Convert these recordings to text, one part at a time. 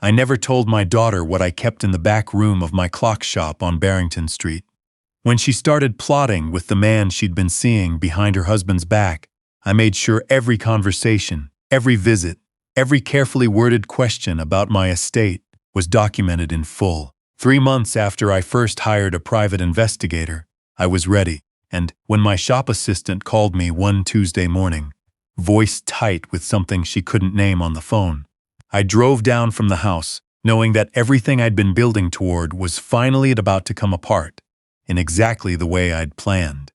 I never told my daughter what I kept in the back room of my clock shop on Barrington Street. When she started plotting with the man she'd been seeing behind her husband's back, I made sure every conversation, every visit, every carefully worded question about my estate was documented in full. 3 months after I first hired a private investigator, I was ready, and when my shop assistant called me one Tuesday morning, voice tight with something she couldn't name on the phone, I drove down from the house, knowing that everything I'd been building toward was finally about to come apart, in exactly the way I'd planned.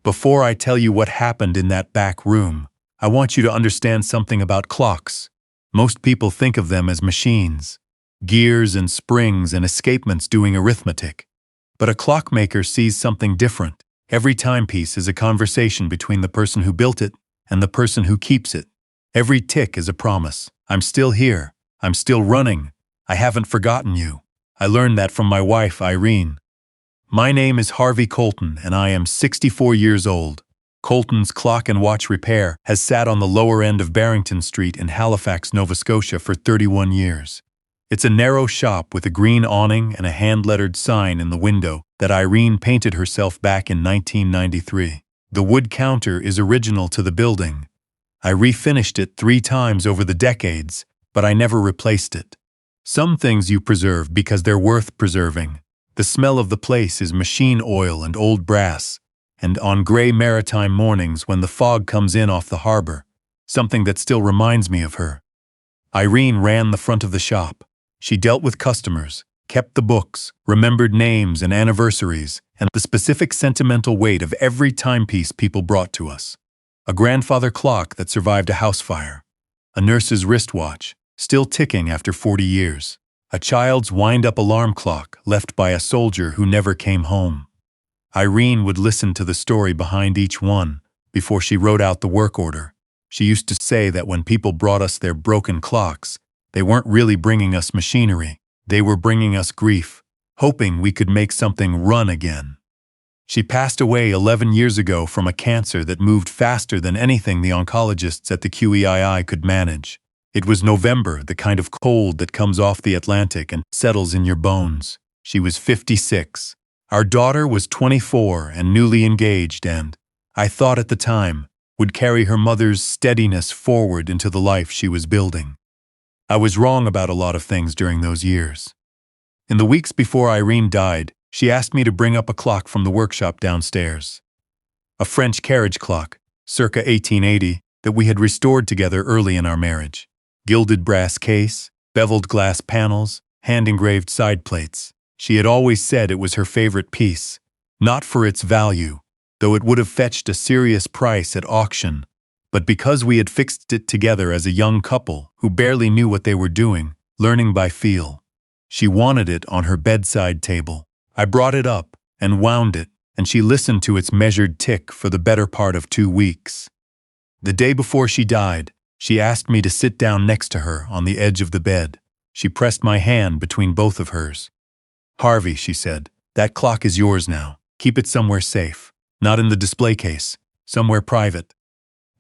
Before I tell you what happened in that back room, I want you to understand something about clocks. Most people think of them as machines, gears and springs and escapements doing arithmetic. But a clockmaker sees something different. Every timepiece is a conversation between the person who built it and the person who keeps it. Every tick is a promise. I'm still here. I'm still running. I haven't forgotten you. I learned that from my wife, Irene. My name is Harvey Colton, and I am 64 years old. Colton's Clock and Watch Repair has sat on the lower end of Barrington Street in Halifax, Nova Scotia for 31 years. It's a narrow shop with a green awning and a hand-lettered sign in the window that Irene painted herself back in 1993. The wood counter is original to the building. I refinished it 3 times over the decades, but I never replaced it. Some things you preserve because they're worth preserving. The smell of the place is machine oil and old brass, and on gray maritime mornings when the fog comes in off the harbor, something that still reminds me of her. Irene ran the front of the shop. She dealt with customers, kept the books, remembered names and anniversaries, and the specific sentimental weight of every timepiece people brought to us. A grandfather clock that survived a house fire. A nurse's wristwatch, still ticking after 40 years. A child's wind-up alarm clock left by a soldier who never came home. Irene would listen to the story behind each one before she wrote out the work order. She used to say that when people brought us their broken clocks, they weren't really bringing us machinery. They were bringing us grief, hoping we could make something run again. She passed away 11 years ago from a cancer that moved faster than anything the oncologists at the QEII could manage. It was November, the kind of cold that comes off the Atlantic and settles in your bones. She was 56. Our daughter was 24 and newly engaged and, I thought at the time, would carry her mother's steadiness forward into the life she was building. I was wrong about a lot of things during those years. In the weeks before Irene died, she asked me to bring up a clock from the workshop downstairs. A French carriage clock, circa 1880, that we had restored together early in our marriage. Gilded brass case, beveled glass panels, hand-engraved side plates. She had always said it was her favorite piece, not for its value, though it would have fetched a serious price at auction, but because we had fixed it together as a young couple who barely knew what they were doing, learning by feel. She wanted it on her bedside table. I brought it up and wound it, and she listened to its measured tick for the better part of 2 weeks. The day before she died, she asked me to sit down next to her on the edge of the bed. She pressed my hand between both of hers. "Harvey," she said, "that clock is yours now. Keep it somewhere safe. Not in the display case. Somewhere private."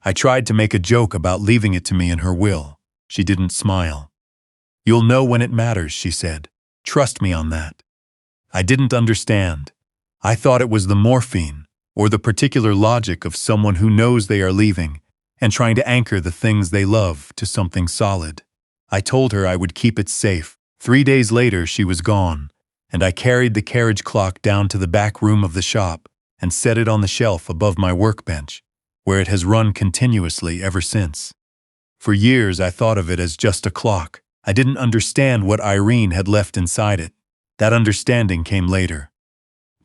I tried to make a joke about leaving it to me in her will. She didn't smile. "You'll know when it matters," she said. "Trust me on that." I didn't understand. I thought it was the morphine, or the particular logic of someone who knows they are leaving and trying to anchor the things they love to something solid. I told her I would keep it safe. 3 days later, she was gone, and I carried the carriage clock down to the back room of the shop and set it on the shelf above my workbench, where it has run continuously ever since. For years, I thought of it as just a clock. I didn't understand what Irene had left inside it. That understanding came later.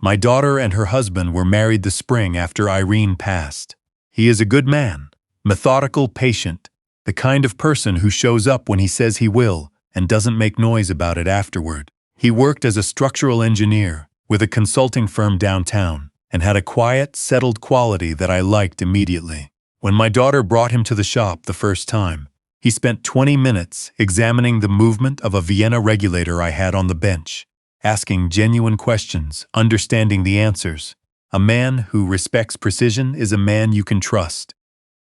My daughter and her husband were married the spring after Irene passed. He is a good man, methodical, patient, the kind of person who shows up when he says he will and doesn't make noise about it afterward. He worked as a structural engineer with a consulting firm downtown and had a quiet, settled quality that I liked immediately. When my daughter brought him to the shop the first time, he spent 20 minutes examining the movement of a Vienna regulator I had on the bench, asking genuine questions, understanding the answers. A man who respects precision is a man you can trust.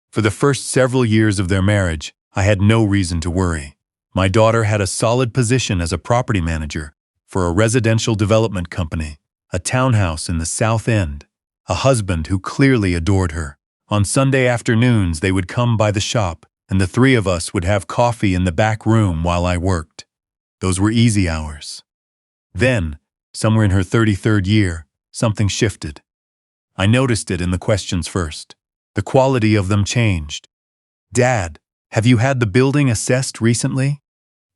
For the first several years of their marriage, I had no reason to worry. My daughter had a solid position as a property manager for a residential development company, a townhouse in the South End, a husband who clearly adored her. On Sunday afternoons, they would come by the shop, and the three of us would have coffee in the back room while I worked. Those were easy hours. Then, somewhere in her 33rd year, something shifted. I noticed it in the questions first. The quality of them changed. "Dad, have you had the building assessed recently?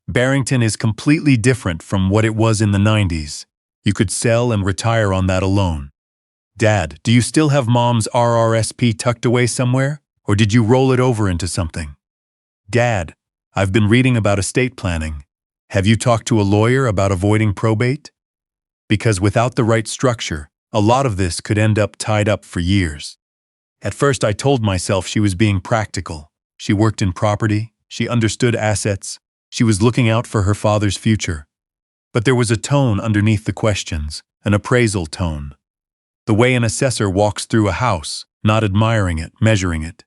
Barrington is completely different from what it was in the 90s. You could sell and retire on that alone. Dad, do you still have Mom's RRSP tucked away somewhere, or did you roll it over into something? Dad, I've been reading about estate planning. Have you talked to a lawyer about avoiding probate? Because without the right structure, a lot of this could end up tied up for years." At first I told myself she was being practical. She worked in property, she understood assets, she was looking out for her father's future. But there was a tone underneath the questions, an appraisal tone. The way an assessor walks through a house, not admiring it, measuring it.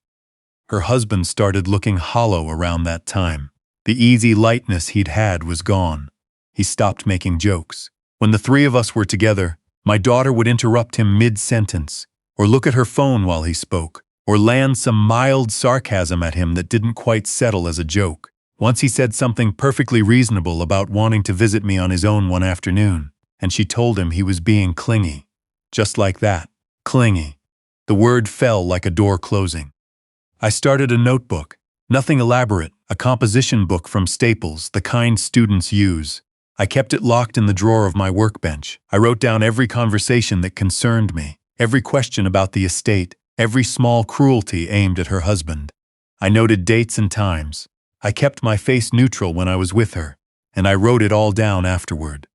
Her husband started looking hollow around that time. The easy lightness he'd had was gone. He stopped making jokes. When the three of us were together, my daughter would interrupt him mid-sentence, or look at her phone while he spoke, or land some mild sarcasm at him that didn't quite settle as a joke. Once he said something perfectly reasonable about wanting to visit me on his own one afternoon, and she told him he was being clingy. Just like that. Clingy. The word fell like a door closing. I started a notebook. Nothing elaborate, a composition book from Staples, the kind students use. I kept it locked in the drawer of my workbench. I wrote down every conversation that concerned me, every question about the estate, every small cruelty aimed at her husband. I noted dates and times. I kept my face neutral when I was with her, and I wrote it all down afterward.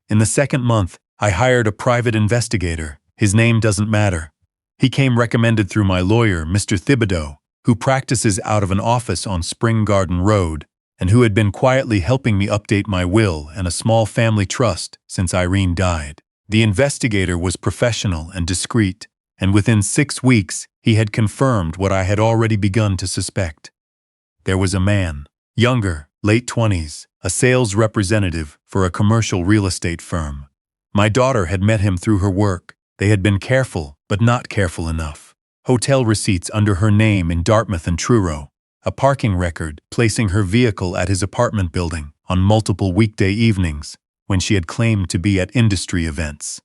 In the second month, I hired a private investigator. His name doesn't matter. He came recommended through my lawyer, Mr. Thibodeau, who practices out of an office on Spring Garden Road, and who had been quietly helping me update my will and a small family trust since Irene died. The investigator was professional and discreet, and within 6 weeks he had confirmed what I had already begun to suspect. There was a man, younger, late 20s, a sales representative for a commercial real estate firm. My daughter had met him through her work. They had been careful, but not careful enough. Hotel receipts under her name in Dartmouth and Truro. A parking record placing her vehicle at his apartment building on multiple weekday evenings when she had claimed to be at industry events.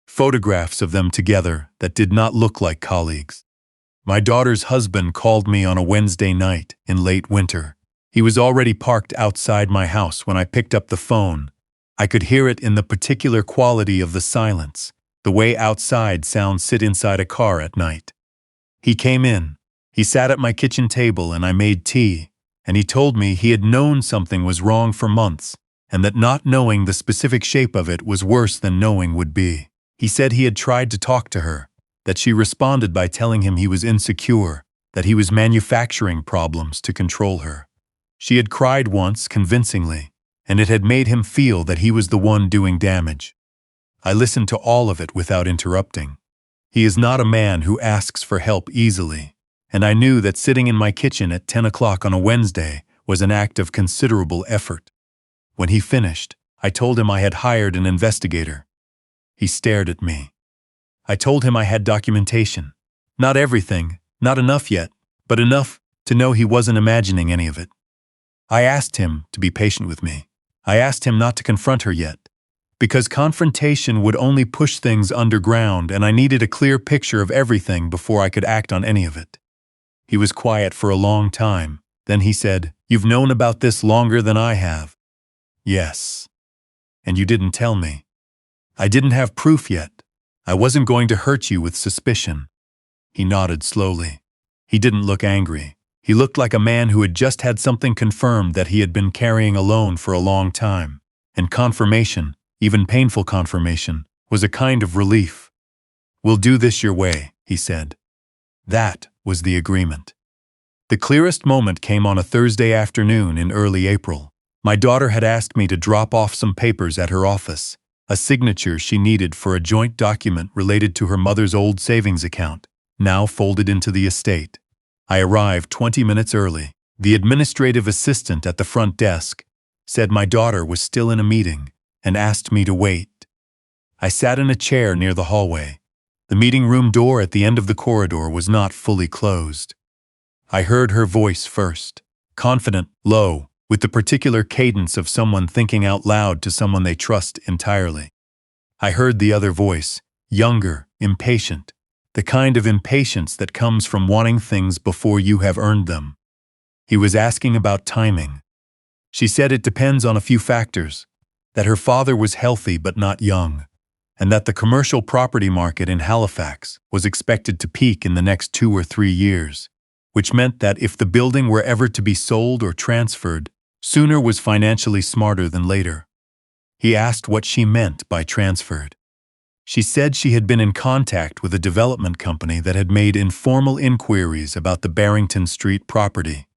Photographs of them together that did not look like colleagues. My daughter's husband called me on a Wednesday night in late winter. He was already parked outside my house when I picked up the phone. I could hear it in the particular quality of the silence, the way outside sounds sit inside a car at night. He came in. He sat at my kitchen table and I made tea, and he told me he had known something was wrong for months, and that not knowing the specific shape of it was worse than knowing would be. He said he had tried to talk to her, that she responded by telling him he was insecure, that he was manufacturing problems to control her. She had cried once convincingly, and it had made him feel that he was the one doing damage. I listened to all of it without interrupting. He is not a man who asks for help easily, and I knew that sitting in my kitchen at 10 o'clock on a Wednesday was an act of considerable effort. When he finished, I told him I had hired an investigator. He stared at me. I told him I had documentation. Not everything, not enough yet, but enough to know he wasn't imagining any of it. I asked him to be patient with me. I asked him not to confront her yet, because confrontation would only push things underground and I needed a clear picture of everything before I could act on any of it. He was quiet for a long time. Then he said, "You've known about this longer than I have." "Yes." "And you didn't tell me." "I didn't have proof yet. I wasn't going to hurt you with suspicion." He nodded slowly. He didn't look angry. He looked like a man who had just had something confirmed that he had been carrying alone for a long time. And confirmation, even painful confirmation, was a kind of relief. "We'll do this your way," he said. That was the agreement. The clearest moment came on a Thursday afternoon in early April. My daughter had asked me to drop off some papers at her office, a signature she needed for a joint document related to her mother's old savings account, now folded into the estate. I arrived 20 minutes early. The administrative assistant at the front desk said my daughter was still in a meeting and asked me to wait. I sat in a chair near the hallway. The meeting room door at the end of the corridor was not fully closed. I heard her voice first, confident, low, with the particular cadence of someone thinking out loud to someone they trust entirely. I heard the other voice, younger, impatient, the kind of impatience that comes from wanting things before you have earned them. He was asking about timing. She said it depends on a few factors, that her father was healthy but not young, and that the commercial property market in Halifax was expected to peak in the next 2 or 3 years, which meant that if the building were ever to be sold or transferred, sooner was financially smarter than later. He asked what she meant by transferred. She said she had been in contact with a development company that had made informal inquiries about the Barrington Street property.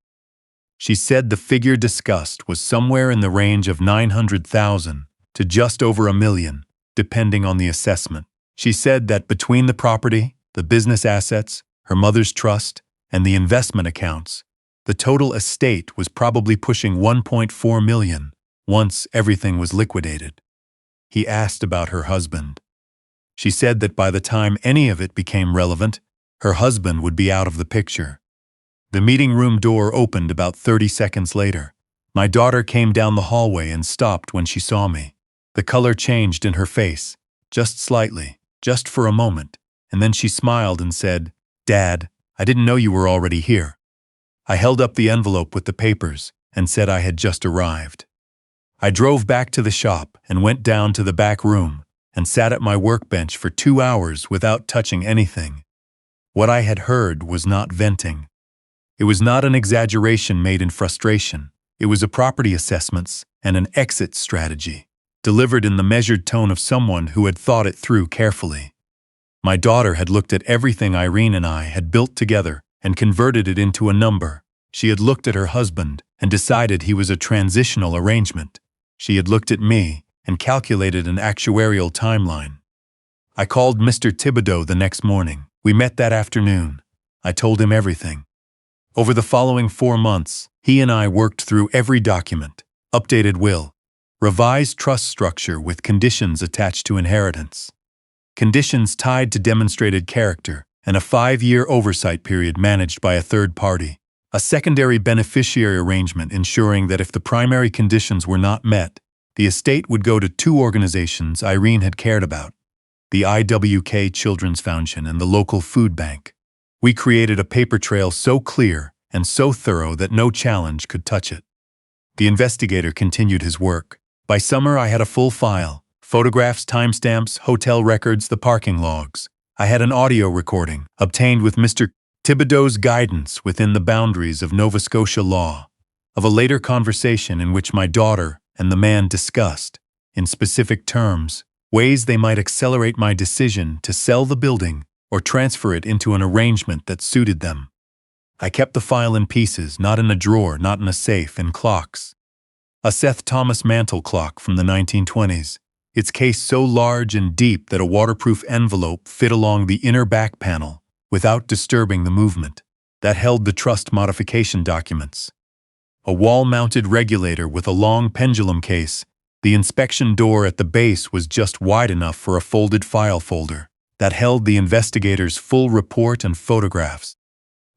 She said the figure discussed was somewhere in the range of $900,000 to just over $1 million, depending on the assessment. She said that between the property, the business assets, her mother's trust, and the investment accounts, the total estate was probably pushing $1.4 million once everything was liquidated. He asked about her husband. She said that by the time any of it became relevant, her husband would be out of the picture. The meeting room door opened about 30 seconds later. My daughter came down the hallway and stopped when she saw me. The color changed in her face, just slightly, just for a moment, and then she smiled and said, "Dad, I didn't know you were already here." I held up the envelope with the papers and said I had just arrived. I drove back to the shop and went down to the back room and sat at my workbench for 2 hours without touching anything. What I had heard was not venting. It was not an exaggeration made in frustration. It was a property assessments and an exit strategy, delivered in the measured tone of someone who had thought it through carefully. My daughter had looked at everything Irene and I had built together and converted it into a number. She had looked at her husband and decided he was a transitional arrangement. She had looked at me and calculated an actuarial timeline. I called Mr. Thibodeau the next morning. We met that afternoon. I told him everything. Over the following 4 months, he and I worked through every document, updated will, revised trust structure with conditions attached to inheritance, conditions tied to demonstrated character, and a 5-year oversight period managed by a third party, a secondary beneficiary arrangement ensuring that if the primary conditions were not met, the estate would go to 2 organizations Irene had cared about, the IWK Children's Foundation and the local food bank. We created a paper trail so clear and so thorough that no challenge could touch it. The investigator continued his work. By summer, I had a full file: photographs, timestamps, hotel records, the parking logs. I had an audio recording, obtained with Mr. Thibodeau's guidance within the boundaries of Nova Scotia law, of a later conversation in which my daughter and the man discussed, in specific terms, ways they might accelerate my decision to sell the building or transfer it into an arrangement that suited them. I kept the file in pieces, not in a drawer, not in a safe, in clocks. A Seth Thomas mantel clock from the 1920s, its case so large and deep that a waterproof envelope fit along the inner back panel without disturbing the movement, that held the trust modification documents. A wall-mounted regulator with a long pendulum case. The inspection door at the base was just wide enough for a folded file folder that held the investigator's full report and photographs.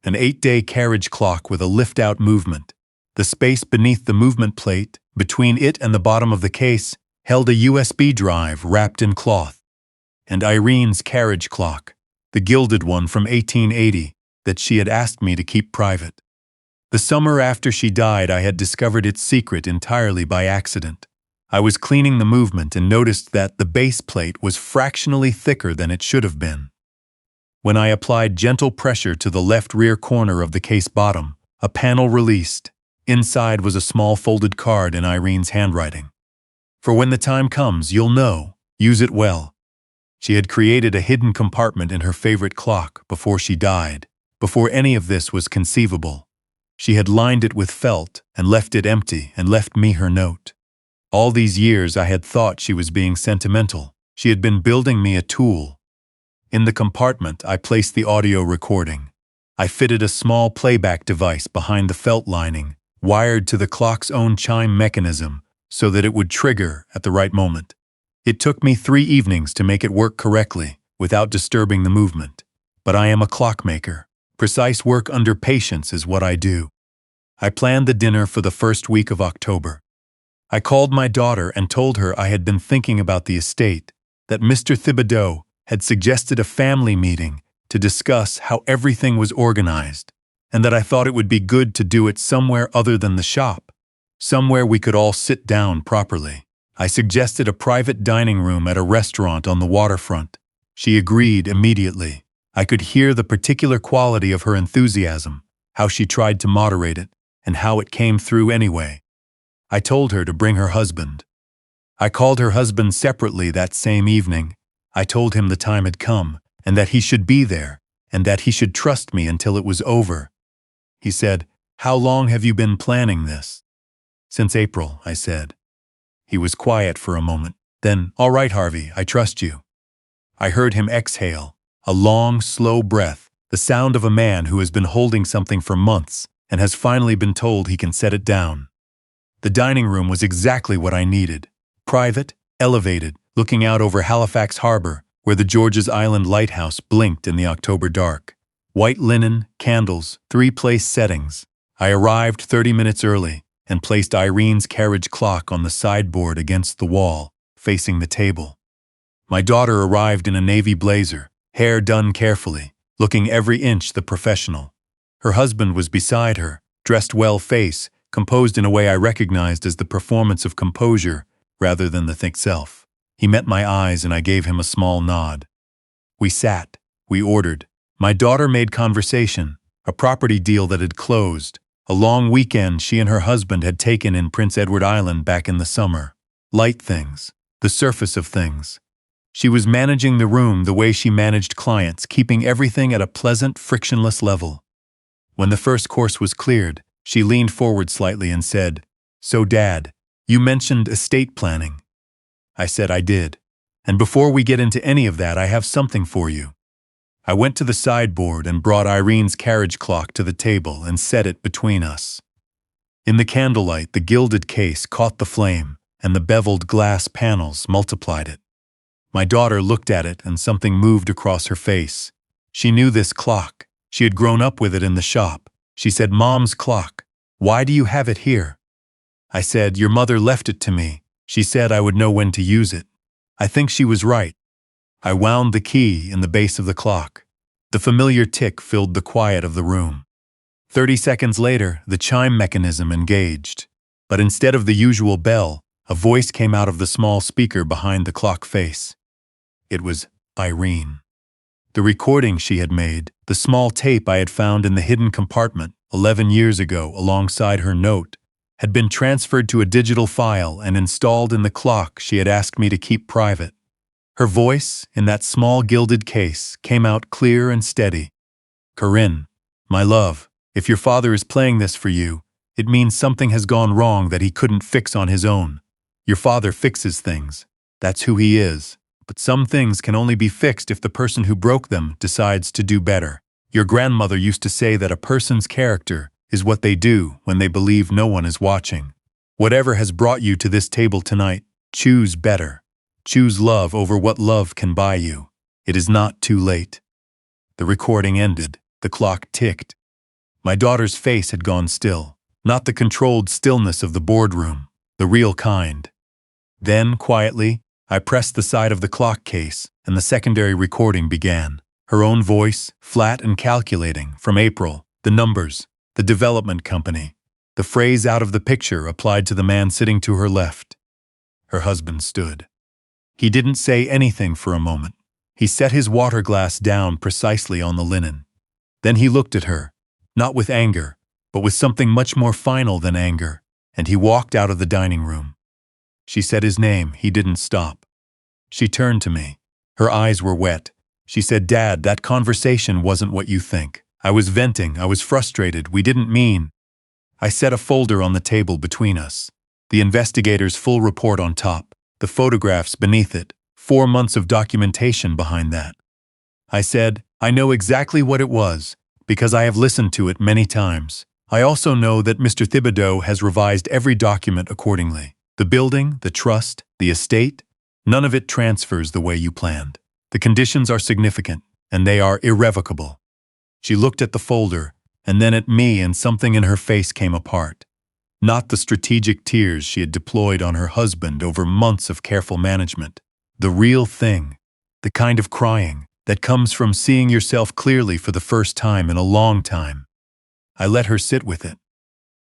An 8-day carriage clock with a lift-out movement. The space beneath the movement plate, between it and the bottom of the case, held a USB drive wrapped in cloth. And Irene's carriage clock, the gilded one from 1880, that she had asked me to keep private. The summer after she died, I had discovered its secret entirely by accident. I was cleaning the movement and noticed that the base plate was fractionally thicker than it should have been. When I applied gentle pressure to the left rear corner of the case bottom, a panel released. Inside was a small folded card in Irene's handwriting. "For when the time comes, you'll know. Use it well." She had created a hidden compartment in her favorite clock before she died, before any of this was conceivable. She had lined it with felt and left it empty and left me her note. All these years I had thought she was being sentimental. She had been building me a tool. In the compartment, I placed the audio recording. I fitted a small playback device behind the felt lining, wired to the clock's own chime mechanism so that it would trigger at the right moment. It took me 3 evenings to make it work correctly, without disturbing the movement. But I am a clockmaker. Precise work under patience is what I do. I planned the dinner for the first week of October. I called my daughter and told her I had been thinking about the estate, that Mr. Thibodeau had suggested a family meeting to discuss how everything was organized, and that I thought it would be good to do it somewhere other than the shop, somewhere we could all sit down properly. I suggested a private dining room at a restaurant on the waterfront. She agreed immediately. I could hear the particular quality of her enthusiasm, how she tried to moderate it, and how it came through anyway. I told her to bring her husband. I called her husband separately that same evening. I told him the time had come, and that he should be there, and that he should trust me until it was over. He said, "How long have you been planning this?" "Since April," I said. He was quiet for a moment. Then, "All right, Harvey, I trust you." I heard him exhale, a long, slow breath, the sound of a man who has been holding something for months and has finally been told he can set it down. The dining room was exactly what I needed. Private, elevated, looking out over Halifax Harbor, where the George's Island lighthouse blinked in the October dark. White linen, candles, 3-place settings. I arrived 30 minutes early and placed Irene's carriage clock on the sideboard against the wall, facing the table. My daughter arrived in a navy blazer, hair done carefully, looking every inch the professional. Her husband was beside her, dressed well face, composed in a way I recognized as the performance of composure rather than the thick self. He met my eyes and I gave him a small nod. We sat, we ordered. My daughter made conversation, a property deal that had closed, a long weekend she and her husband had taken in Prince Edward Island back in the summer. Light things, the surface of things. She was managing the room the way she managed clients, keeping everything at a pleasant, frictionless level. When the first course was cleared, she leaned forward slightly and said, "So, Dad, you mentioned estate planning." I said I did. "And before we get into any of that, I have something for you." I went to the sideboard and brought Irene's carriage clock to the table and set it between us. In the candlelight, the gilded case caught the flame, and the beveled glass panels multiplied it. My daughter looked at it and something moved across her face. She knew this clock. She had grown up with it in the shop. She said, "Mom's clock. Why do you have it here?" I said, "Your mother left it to me. She said I would know when to use it." I think she was right. I wound the key in the base of the clock. The familiar tick filled the quiet of the room. 30 seconds later, the chime mechanism engaged. But instead of the usual bell, a voice came out of the small speaker behind the clock face. It was Irene. The recording she had made, the small tape I had found in the hidden compartment 11 years ago alongside her note, had been transferred to a digital file and installed in the clock she had asked me to keep private. Her voice, in that small gilded case, came out clear and steady. "Corinne, my love, if your father is playing this for you, it means something has gone wrong that he couldn't fix on his own. Your father fixes things. That's who he is. But some things can only be fixed if the person who broke them decides to do better. Your grandmother used to say that a person's character is what they do when they believe no one is watching. Whatever has brought you to this table tonight, choose better. Choose love over what love can buy you. It is not too late." The recording ended. The clock ticked. My daughter's face had gone still, not the controlled stillness of the boardroom, the real kind. Then, quietly, I pressed the side of the clock case, and the secondary recording began. Her own voice, flat and calculating, from April, the numbers, the development company, the phrase out of the picture applied to the man sitting to her left. Her husband stood. He didn't say anything for a moment. He set his water glass down precisely on the linen. Then he looked at her, not with anger, but with something much more final than anger, and he walked out of the dining room. She said his name. He didn't stop. She turned to me. Her eyes were wet. She said, "Dad, that conversation wasn't what you think. I was venting. I was frustrated. We didn't mean." I set a folder on the table between us. The investigator's full report on top. The photographs beneath it, 4 months of documentation behind that. I said, "I know exactly what it was. because I have listened to it many times. I also know that Mr. Thibodeau has revised every document accordingly. The building, the trust, the estate, none of it transfers the way you planned. The conditions are significant, and they are irrevocable. She looked at the folder, and then at me, and something in her face came apart. Not the strategic tears she had deployed on her husband over months of careful management. The real thing, the kind of crying that comes from seeing yourself clearly for the first time in a long time. I let her sit with it.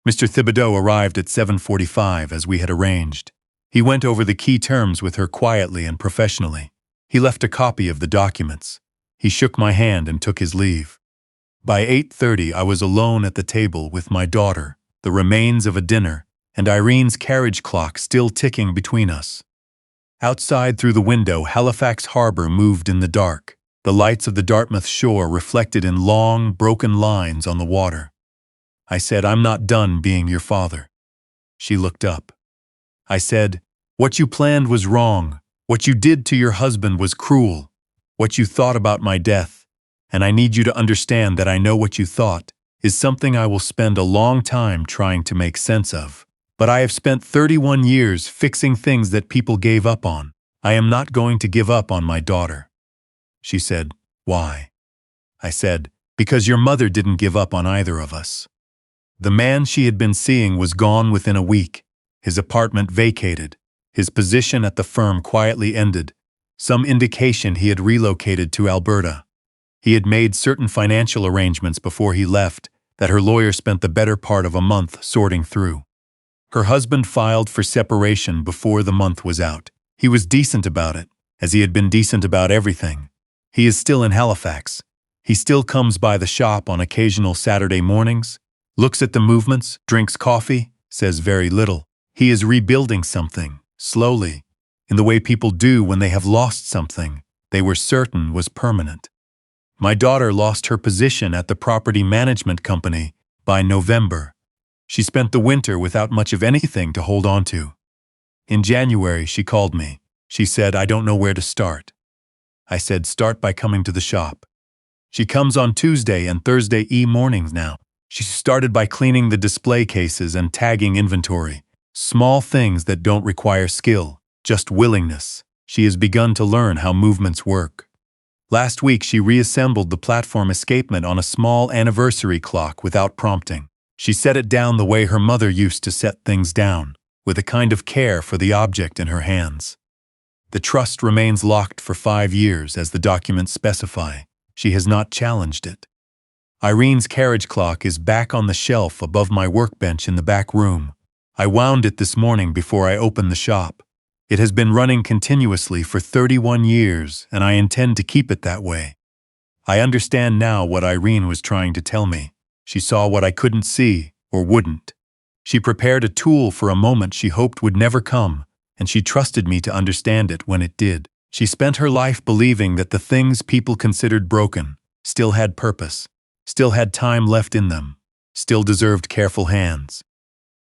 Mr. Thibodeau arrived at 7:45 as we had arranged. He went over the key terms with her quietly and professionally. He left a copy of the documents. He shook my hand and took his leave. By 8:30 I was alone at the table with my daughter, the remains of a dinner, and Irene's carriage clock still ticking between us. Outside through the window, Halifax harbor moved in the dark, the lights of the Dartmouth shore reflected in long, broken lines on the water. I said, "I'm not done being your father." She looked up. I said, "What you planned was wrong. What you did to your husband was cruel. What you thought about my death, and I need you to understand that I know what you thought, is something I will spend a long time trying to make sense of. But I have spent 31 years fixing things that people gave up on. I am not going to give up on my daughter." She said, "Why?" I said, "Because your mother didn't give up on either of us." The man she had been seeing was gone within a week, his apartment vacated, his position at the firm quietly ended, some indication he had relocated to Alberta. He had made certain financial arrangements before he left that her lawyer spent the better part of a month sorting through. Her husband filed for separation before the month was out. He was decent about it, as he had been decent about everything. He is still in Halifax. He still comes by the shop on occasional Saturday mornings, looks at the movements, drinks coffee, says very little. He is rebuilding something, slowly, in the way people do when they have lost something they were certain was permanent. My daughter lost her position at the property management company by November. She spent the winter without much of anything to hold on to. In January, she called me. She said, "I don't know where to start." I said, "Start by coming to the shop." She comes on Tuesday and Thursday mornings now. She started by cleaning the display cases and tagging inventory. Small things that don't require skill, just willingness. She has begun to learn how movements work. Last week, she reassembled the platform escapement on a small anniversary clock without prompting. She set it down the way her mother used to set things down, with a kind of care for the object in her hands. The trust remains locked for 5 years, as the documents specify. She has not challenged it. Irene's carriage clock is back on the shelf above my workbench in the back room. I wound it this morning before I opened the shop. It has been running continuously for 31 years, and I intend to keep it that way. I understand now what Irene was trying to tell me. She saw what I couldn't see, or wouldn't. She prepared a tool for a moment she hoped would never come, and she trusted me to understand it when it did. She spent her life believing that the things people considered broken still had purpose, still had time left in them, still deserved careful hands.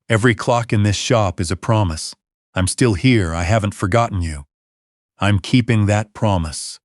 Every clock in this shop is a promise. I'm still here, I haven't forgotten you. I'm keeping that promise.